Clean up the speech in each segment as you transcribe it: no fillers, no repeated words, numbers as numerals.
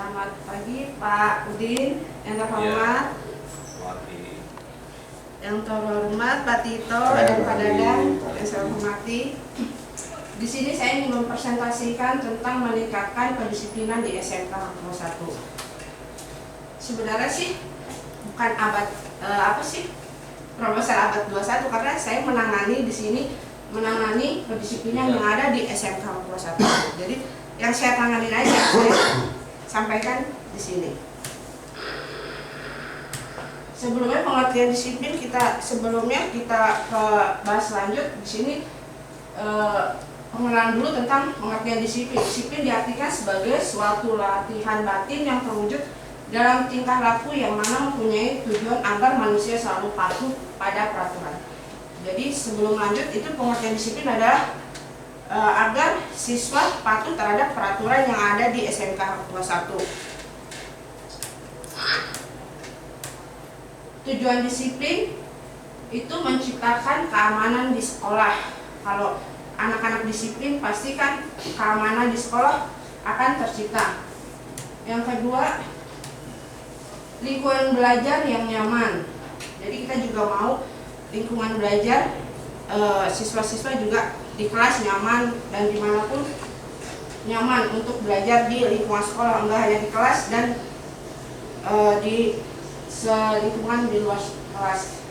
Selamat pagi Pak Udin, yang terhormat, yang terhormat Pak Tito dan Pak Dadang yang saya hormati. Di sini saya ingin mempresentasikan tentang meningkatkan kedisiplinan di SMK Hangtua 1. Sebenarnya sih bukan proposal abad 21, karena saya menangani di sini kedisiplinan yang ada di SMK Hangtua 1. Jadi yang saya tangani aja saya sampaikan di sini. Sebelumnya pengertian disiplin sebelumnya kita bahas lanjut di sini. Pengenalan dulu tentang pengertian disiplin. Disiplin diartikan sebagai suatu latihan batin yang terwujud dalam tingkah laku yang mana mempunyai tujuan agar manusia selalu patuh pada peraturan. Jadi sebelum lanjut, itu pengertian disiplin adalah agar siswa patuh terhadap peraturan yang ada di SMK Hangtua 1. Tujuan disiplin itu menciptakan keamanan di sekolah. Kalau anak-anak disiplin, pasti kan keamanan di sekolah akan tercipta. Yang kedua, lingkungan belajar yang nyaman. Jadi kita juga mau lingkungan belajar siswa-siswa juga di kelas nyaman dan dimanapun nyaman untuk belajar di lingkungan sekolah, enggak hanya di kelas dan di lingkungan di luar kelas.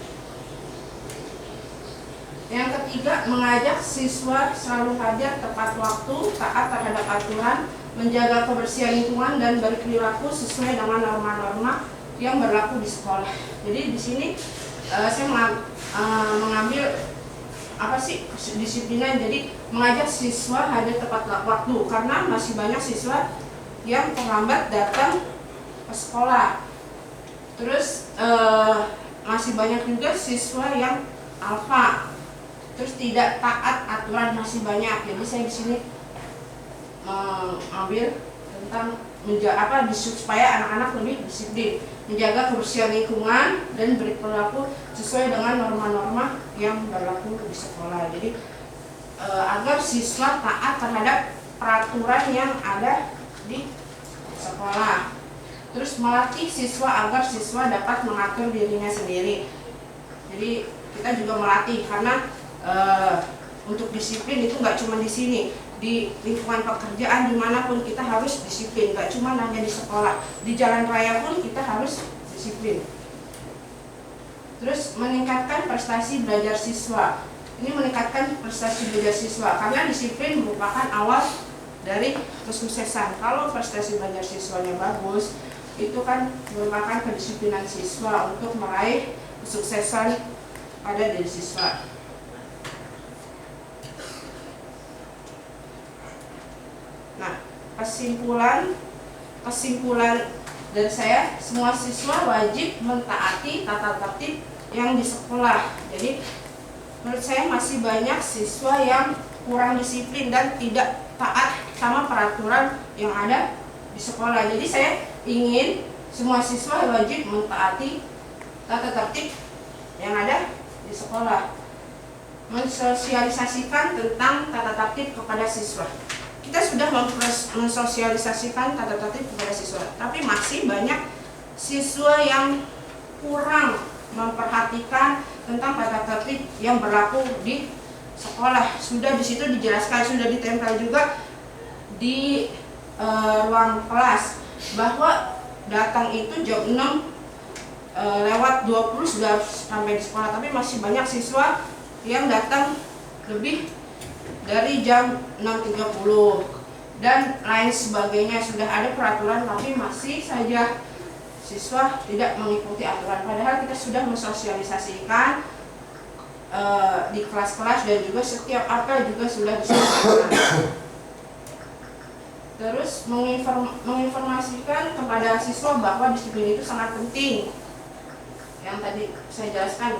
Yang ketiga, mengajak siswa selalu hadir tepat waktu, taat terhadap aturan, menjaga kebersihan lingkungan dan berperilaku sesuai dengan norma-norma yang berlaku di sekolah. Jadi di sini saya mengambil disiplinan. Jadi mengajak siswa hadir tepat waktu, karena masih banyak siswa yang terlambat datang ke sekolah. Terus masih banyak juga siswa yang alfa, terus tidak taat aturan, masih banyak. Jadi saya di sini mengambil tentang supaya anak-anak lebih disiplin, menjaga kebersihan lingkungan dan berperilaku sesuai dengan norma-norma yang berlaku di sekolah. Jadi agar siswa taat terhadap peraturan yang ada di sekolah. Terus melatih siswa agar siswa dapat mengatur dirinya sendiri. Jadi kita juga melatih, karena untuk disiplin itu nggak cuma di sini, di lingkungan pekerjaan dimanapun kita harus disiplin, nggak cuma hanya di sekolah, di jalan raya pun kita harus disiplin. Terus meningkatkan prestasi belajar siswa. Ini meningkatkan prestasi belajar siswa karena disiplin merupakan awal dari kesuksesan. Kalau prestasi belajar siswanya bagus, itu kan merupakan kedisiplinan siswa untuk meraih kesuksesan pada diri siswa. Nah, kesimpulan dari saya, semua siswa wajib mentaati tata tertib yang di sekolah. Jadi menurut saya masih banyak siswa yang kurang disiplin dan tidak taat sama peraturan yang ada di sekolah. Jadi saya ingin semua siswa wajib mentaati tata tertib yang ada di sekolah, mensosialisasikan tentang tata tertib kepada siswa. Kita sudah mensosialisasikan tata tertib kepada siswa, tapi masih banyak siswa yang kurang memperhatikan tentang tata tertib yang berlaku di sekolah. Sudah di situ dijelaskan, sudah ditempel juga di ruang kelas bahwa datang itu jam 6 lewat 20 sudah sampai di sekolah, tapi masih banyak siswa yang datang lebih dari jam 6.30 dan lain sebagainya. Sudah ada peraturan, tapi masih saja siswa tidak mengikuti aturan, padahal kita sudah mensosialisasikan di kelas-kelas dan juga setiap apel juga sudah disampaikan. Terus menginformasikan kepada siswa bahwa disiplin itu sangat penting. Yang tadi saya jelaskan,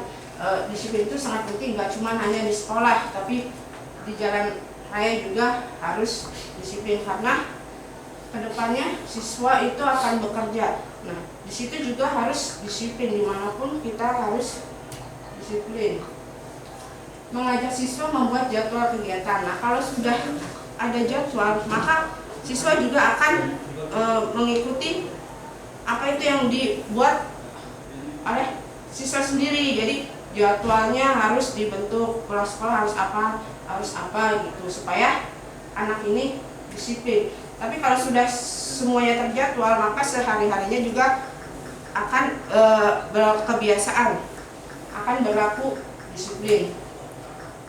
disiplin itu sangat penting, gak cuma hanya di sekolah, tapi di jalan raya juga harus disiplin, karena kedepannya siswa itu akan bekerja. Nah, di situ juga harus disiplin, dimanapun kita harus disiplin. Mengajak siswa membuat jadwal kegiatan. Nah, kalau sudah ada jadwal, maka siswa juga akan mengikuti apa itu yang dibuat oleh siswa sendiri. Jadi jadwalnya harus dibentuk, pulang sekolah harus apa gitu, supaya anak ini disiplin. Tapi kalau sudah semuanya terjadwal, maka sehari-harinya juga akan berkebiasaan, akan berlaku disiplin.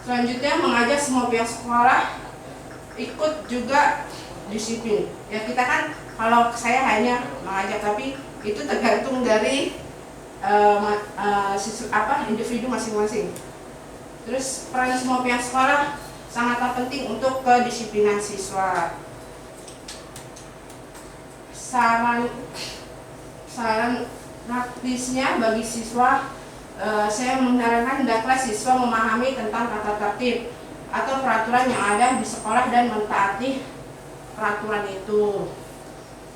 Selanjutnya, mengajak semua pihak sekolah ikut juga disiplin. Ya, kita kan kalau saya hanya mengajak, tapi itu tergantung dari individu masing-masing. Terus peran semua pihak sekolah sangatlah penting untuk kedisiplinan siswa. Saran praktisnya bagi siswa, saya menyarankan hendaklah siswa memahami tentang tata tertib atau peraturan yang ada di sekolah dan mentaati peraturan itu.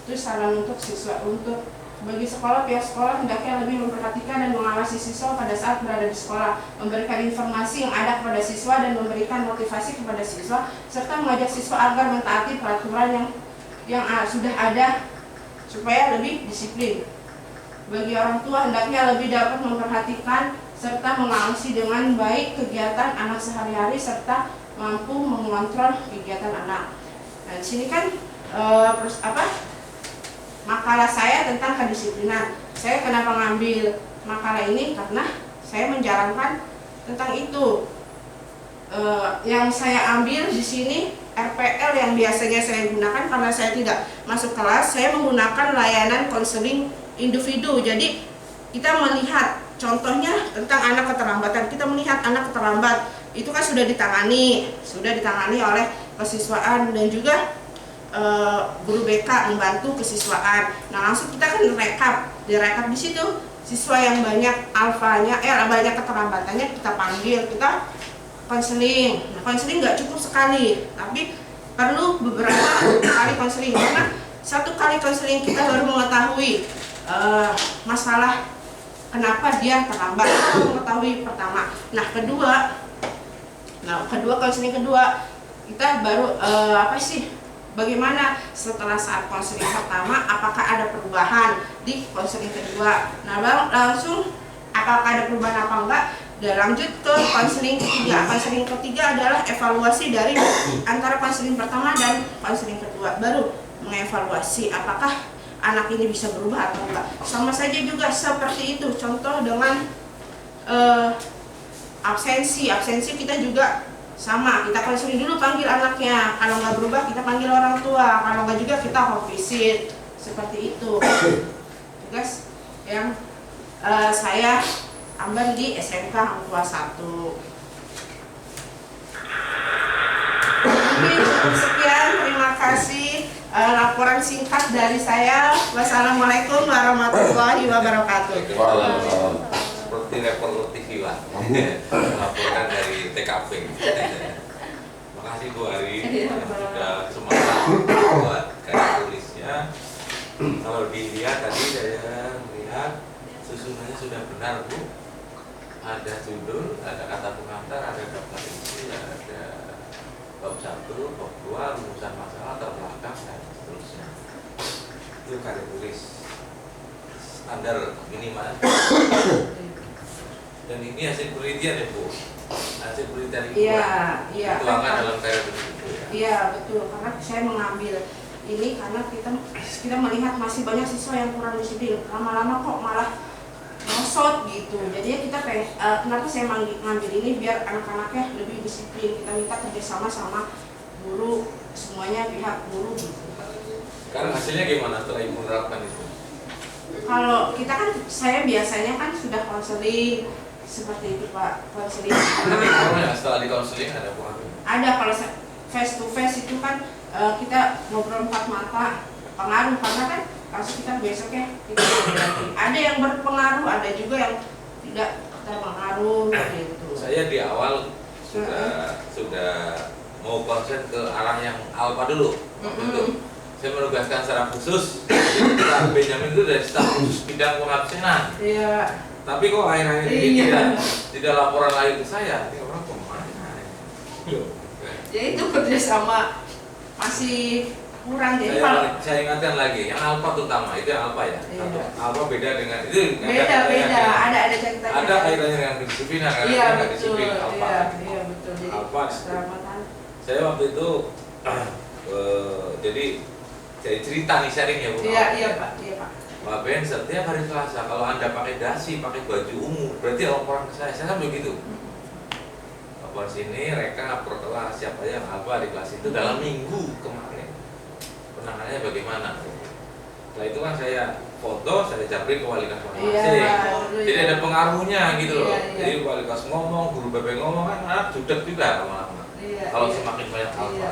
Itu saran untuk siswa. Untuk bagi sekolah, pihak sekolah hendaknya lebih memperhatikan dan mengawasi siswa pada saat berada di sekolah, memberikan informasi yang ada kepada siswa dan memberikan motivasi kepada siswa, serta mengajak siswa agar mentaati peraturan yang sudah ada supaya lebih disiplin. Bagi orang tua, hendaknya lebih dapat memperhatikan serta mengawasi dengan baik kegiatan anak sehari-hari serta mampu mengontrol kegiatan anak. Nah, di sini kan makalah saya tentang kedisiplinan. Saya kenapa ngambil makalah ini? Karena saya menjalankan tentang itu. Yang saya ambil di sini RPL yang biasanya saya gunakan karena saya tidak masuk kelas, saya menggunakan layanan konseling individu. Jadi kita melihat contohnya tentang anak keterlambatan. Kita melihat anak keterlambat itu kan sudah ditangani oleh kesiswaan dan juga guru BK membantu kesiswaan. Nah, langsung kita kan direkap di situ siswa yang banyak alfanya, banyak keterlambatannya kita panggil, kita konseling. Nah, konseling nggak cukup sekali, tapi perlu beberapa kali konseling, karena satu kali konseling kita baru mengetahui masalah kenapa dia terlambat, kita mengetahui pertama. Nah, konseling kedua kita baru bagaimana setelah saat konseling pertama, apakah ada perubahan di konseling kedua. Nah, baru langsung apakah ada perubahan apa enggak, dan lanjut ke konseling ketiga. Konseling ketiga adalah evaluasi dari antara konseling pertama dan konseling kedua. Baru mengevaluasi apakah anak ini bisa berubah atau enggak. Sama saja juga seperti itu. Contoh dengan absensi kita juga sama, kita konseling dulu, panggil anaknya. Kalau nggak berubah, kita panggil orang tua. Kalau nggak juga, kita home visit. Seperti itu tugas yang saya ambil di SMK Hang Tuah 1. Mungkin cukup sekian, terima kasih laporan singkat dari saya. Wassalamualaikum warahmatullahi wabarakatuh. Seperti reporter TV lah, laporan dari TKP. Terima kasih Bu Ari yang sudah semangat buat karya tulisnya. Kalau dilihat tadi saya melihat susunannya sudah benar Bu. Ada judul, ada kata pengantar, ada daftar isi, ada bab 1, bab 2, rumusan masalah, terbelakang dan seterusnya. Itu karya tulis standar minimal. Dan ini hasil penelitian ya Bu, hasil penelitian itu dituangkan dalam karya tulis itu ya. Iya betul, karena saya mengambil ini karena kita melihat masih banyak siswa yang kurang disiplin. Lama-lama kok malah ngosot gitu. Jadinya kita kenapa saya ngambil ini, biar anak-anaknya lebih disiplin. Kita minta kerjasama sama guru, semuanya pihak guru gitu. Sekarang hasilnya gimana setelah Ibu menerapkan itu? Kalau kita kan, saya biasanya kan sudah konseling seperti itu Pak, konseling. Tapi pengaruhnya setelah di konseling ada pengaruh? Ada, kalau face to face itu kan kita ngobrol 4 mata, pengaruh karena kan langsung kita besoknya kita lagi. Ada yang berpengaruh, ada juga yang tidak terpengaruh gitu. Saya di awal sudah mau konsen ke arah yang alfa dulu. Untuk saya menugaskan secara khusus Pak Benjamin itu dari staf khusus bidang pengabsenan. Iya. Tapi kok akhir-akhir ini tidak laporan lagi ke saya. Ini orang kemana? Ya itu kerjasama masih kurang. Jadi kalau saya ingatkan lagi, yang alfa terutama itu yang alfa ya. Iya. Satu alfa beda dengan itu. beda, ada ceritanya. Ada kaitannya dengan kedisiplinan karena Iya dia nggak betul, disiplin alfa. iya betul. Jadi Alfa. keselamatan. Saya waktu itu jadi saya cerita nih sharing ya Bu. Iya Pak. Pak Ben, setiap hari Selasa kalau Anda pakai dasi, pakai baju ungu, berarti orang ke saya kan begitu. Bapak sini rekap per kelas siapa yang apa di kelas itu dalam minggu kemarin penanganannya bagaimana. Setelah itu kan saya foto, saya japri ke wali kelas masing-masing. Jadi ada pengaruhnya gitu loh. Jadi wali kelas ngomong, guru BP ngomong kan anak judet juga lama-lama. Kalau semakin banyak alfa.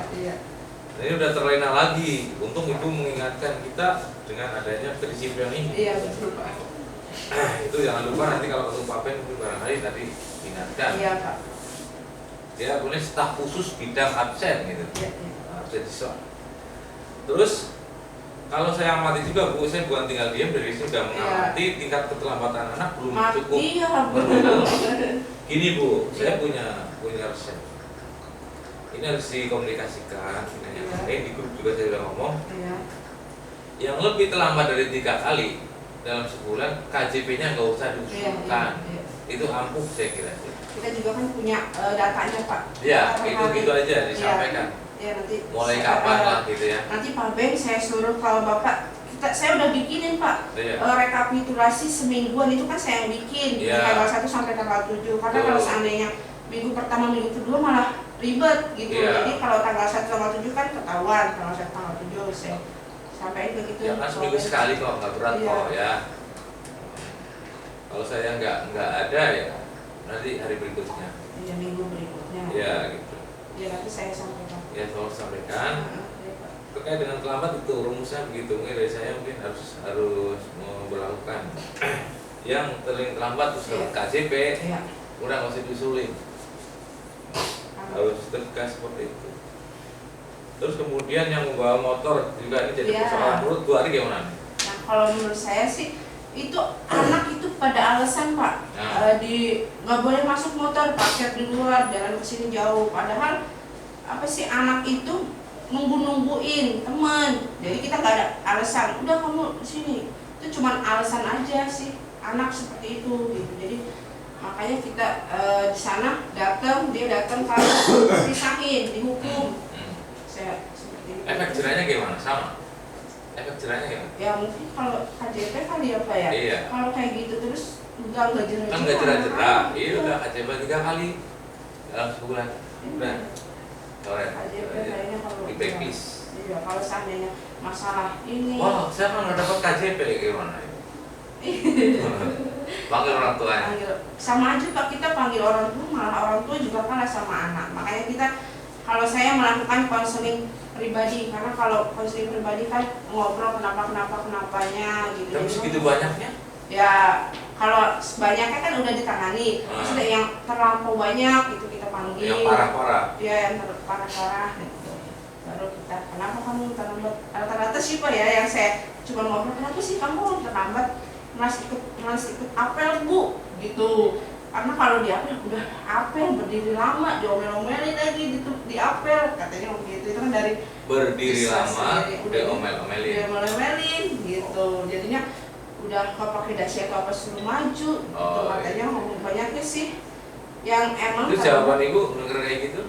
Ini udah terlena lagi. Untung ibu mengingatkan kita dengan adanya kedisiplinan ini. Iya betul Pak. Itu jangan lupa nanti kalau ketemu Pak Ben barangkali tadi ingatkan. Iya Pak. Dia punya staf khusus bidang absen gitu. Iya. Absen siswa. Terus kalau saya amati juga Bu, saya bukan tinggal diam dari sini sudah mengamati tingkat keterlambatan anak belum cukup. Iya Gini Bu, saya punya resep. Ini harus dikomunikasikan. Di grup juga saya sudah ngomong. Iya. Yang lebih terlambat dari 3 kali dalam sebulan KJP-nya nggak usah diusulkan. Iya. Itu ampuh saya kira. Kita juga kan punya datanya Pak. Ya, itu gitu aja disampaikan. Ya nanti. Mulai kapan lah gitu ya. Nanti Pak Ben saya suruh kalau Bapak saya udah bikinin Pak rekapitulasi semingguan itu kan saya yang bikin dari tanggal 1 sampai tanggal 7 karena kalau seandainya minggu pertama minggu kedua malah ribet gitu. Jadi kalau tanggal 1 tanggal 7 kan ketahuan, tanggal 1 tanggal 7 saya sampaikan begitu. Ya kan seminggu sekali kok, nggak berat kok ya. Kalau saya nggak ada ya nanti hari berikutnya. Iya minggu berikutnya. Ya gitu. Ya nanti saya sampaikan. Ya tolong sampaikan. Terkait dengan terlambat itu rumusnya begitu. Mungkin dari saya mungkin harus memperlakukan yang terlambat terus KJP. Udah nggak usah diusulin. Harus tegas seperti itu. Terus kemudian yang membawa motor juga ini jadi persoalan. Menurut Bu Ari gimana? Nah kalau menurut saya sih itu anak itu pada alasan Pak nggak boleh masuk motor, parkir di luar, jalan ke sini jauh. Padahal apa sih anak itu nungguin teman. Jadi kita nggak ada alasan. Udah kamu sini. Itu cuma alasan aja sih anak seperti itu gitu. Jadi makanya kita di sana dia datang kalau pisahin dihukum. Saya seperti itu. Efek jerahnya gimana? Sama? Efek jerahnya gimana? Ya mungkin kalau KJP kali ya Pak ya. Iya. Kalau kayak gitu terus enggak jerah. Kan nggak jerah. Iya udah KJP 3 kali dalam sebulan. Udah. Sore. KJP kayaknya kalau di backlist. Iya kalau seandainya masalah ini. Wah saya kan nggak dapat KJP gimana? Panggil orang tuanya. Sama aja Pak, kita panggil orang tua, malah orang tua juga kalah sama anak. Makanya kita, kalau saya melakukan konseling pribadi, karena kalau konseling pribadi kan ngobrol kenapanya gitu. Tapi segitu banyaknya? Ya kalau banyaknya kan udah ditangani. Maksudnya yang terlampau banyak itu kita panggil. Yang parah-parah? Ya yang parah-parah gitu. Baru kita, kenapa kamu terlambat? Rata-rata sih Pak ya, yang saya cuma ngobrol, kenapa sih kamu terlambat? Mas ikut apel Bu gitu. Karena kalau di apel udah apel berdiri lama, diomel-omelin lagi di apel katanya begitu. Itu kan dari berdiri lama udah omel-omelin gitu. Jadinya udah nggak pakai dasi atau apa suruh maju gitu. Katanya ngomong banyaknya sih yang emang. Itu jawaban Ibu denger kayak gitu?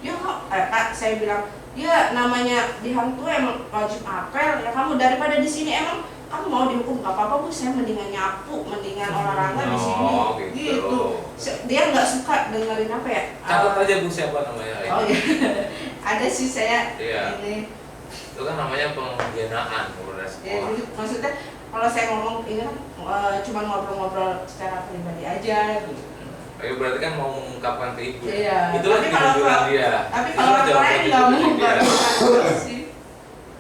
Ya Kak, saya bilang ya namanya di Hang Tuah emang wajib apel ya. Kamu daripada di sini emang kamu mau dihukum gak apa-apa Bu, saya mendingan nyapu, mendingan olahraga di sini gitu. Dia nggak suka dengerin apa ya? Catat aja Bu siapa namanya. Oh iya. Ada sih saya ini. Itu kan namanya pengkhianatan kepada sekolah. Maksudnya kalau saya ngomong ini kan cuma ngobrol-ngobrol secara pribadi aja gitu. Berarti kan mau mengungkapkan ke Ibu. Iya. Itulah kejujuran dia. Tapi kalau orang lain nggak mau mengungkapkan sih.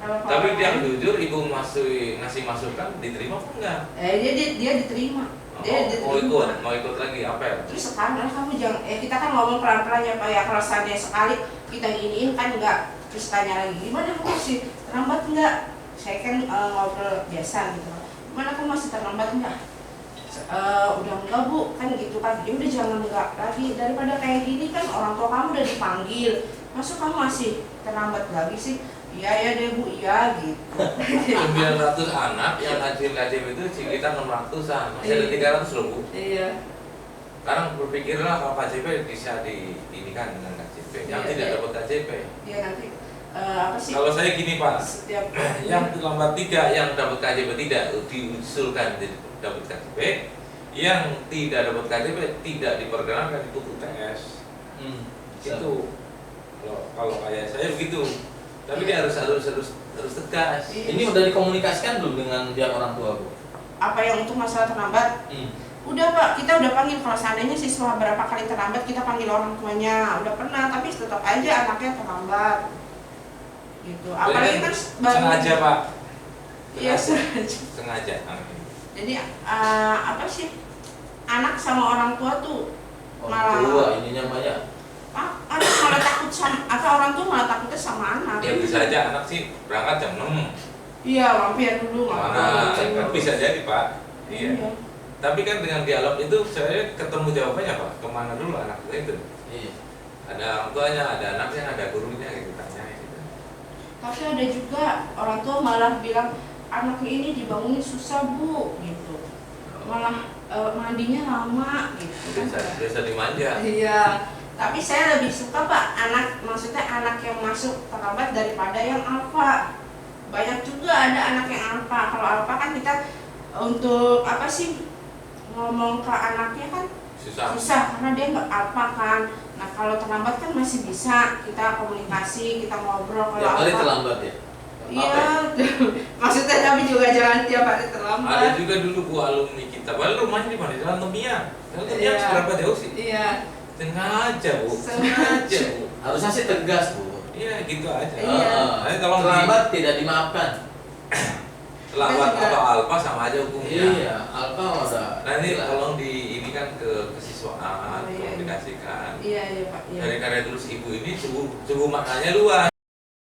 Tapi dia jujur, Ibu ngasih masukan, diterima apa enggak? Dia diterima. Mau ikut lagi apa ya? Terus sekarang kamu jangan, kita kan ngomong pelan-pelan ya Pak ya. Kalau seandainya sekali kita iniin kan enggak. Terus tanya lagi, gimana kamu sih terlambat enggak? Saya kan ngobrol biasa gitu. Gimana kamu masih terlambat enggak? Udah enggak Bu, kan gitu kan. Ya udah jangan enggak lagi, daripada kayak gini kan orang tua kamu udah dipanggil. Masuk kamu masih terlambat lagi sih? iya ya deh Bu, iya gitu. 900 anak yang ngajuin KJP itu sekitar 600-an, masih ada 300 loh Bu. Iya. Sekarang berpikirlah kalau KJP bisa diinikan dengan KJP, yang Iya, tidak iya. dapat KJP. Iya nanti apa sih? Kalau saya gini Pak, Setiap yang terlambat 3 yang dapat KJP tidak diusulkan dapat KJP, yang tidak dapat KJP tidak diperkenankan ikut UTS. Itu kalau kayak saya begitu. Tapi dia harus tegas. Ini udah dikomunikasikan dulu dengan pihak orang tua Bu? apa yang untuk masalah terlambat? Udah Pak, kita udah panggil. Kalau seandainya siswa berapa kali terlambat, kita panggil orang tuanya. Udah pernah, tapi tetap aja anaknya terlambat. Gitu. Apalagi kan sengaja Pak. Iya sengaja. Sengaja. Jadi apa sih, anak sama orang tua tuh Orang tua ininya banyak. anak malah takut sama, orang tua malah takutnya sama anak. Ya bisa aja anak sih berangkat jam 6. Iya, mampir dulu Mana kan bisa jadi Pak. Iya. Tapi kan dengan dialog itu saya ketemu jawabannya Pak. Kemana dulu anak itu? Iya. Ada orang tuanya, ada anaknya, ada gurunya gitu tanya gitu. Tapi ada juga orang tua malah bilang anaknya ini dibangunin susah Bu, gitu. Malah mandinya lama gitu. Biasa dimanja. Iya. Tapi saya lebih suka Pak maksudnya anak yang masuk terlambat daripada yang alfa. Banyak juga ada anak yang alfa. Kalau alfa kan kita untuk apa sih ngomong ke anaknya kan susah karena dia nggak alfa kan. Nah kalau terlambat kan masih bisa kita komunikasi, kita ngobrol. Kalau Tiap hari alfa terlambat ya? iya, maksudnya tapi juga jangan tiap hari terlambat. Ada juga dulu Bu alumni kita, padahal rumahnya di mana? Jalan Temia. Jalan Temia Iya. seberapa jauh sih? Iya. Sengaja Bu. Sengaja. Bu. Harusnya sih tegas Bu. Iya gitu aja. Iya. Nanti tolong Terlambat tidak dimaafkan. terlambat Juga. atau alfa sama aja hukumnya. Iya, Alfa udah. Nanti jelas. tolong kesiswaan, Oh, iya, iya. komunikasikan. Iya Pak. Iya. Dari karya tulis ibu ini sungguh maknanya luas.